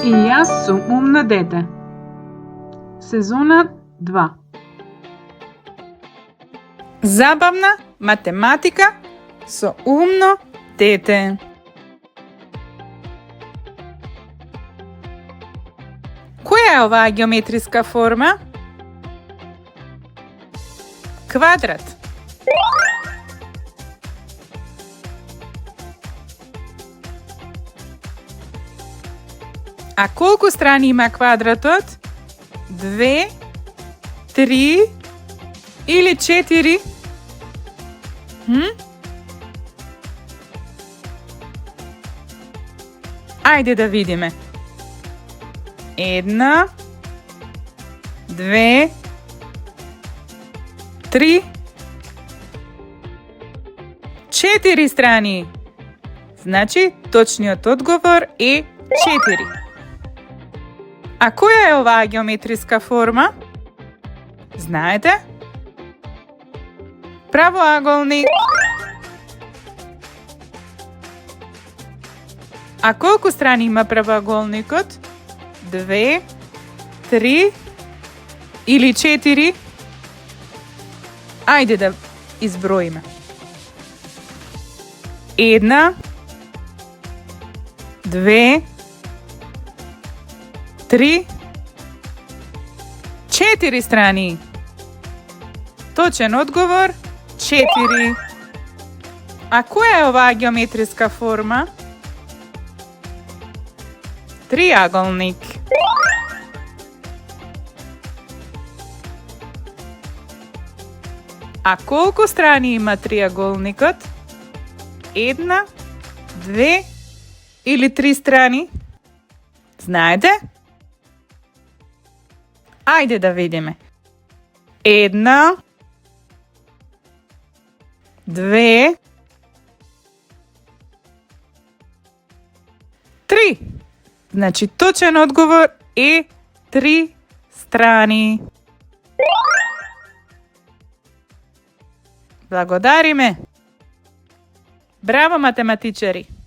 И јас сум умно дете. Сезона 2. Забавна математика со умно дете. Која е оваа геометриска форма? Квадрат. А колку страни има квадратот? 2, 3 или 4? Ајде да видиме. 1, 2, 3, 4 страни. Значи, точниот одговор е 4. А која е оваа геометриска форма? Знаете? Правоаголник. А колку страни има правоаголникот? 2, 3 или 4? Ајде да изброиме. 1, 2, 3, 4 страни. Точен одговор 4. А која е оваа геометриска форма? Триаголник. А колку страни има триаголникот? 1, 2 или 3 страни? Знаете? Ајде да видиме. 1, 2, 3. Значи, точен одговор е 3 страни. Благодариме. Браво, математичари!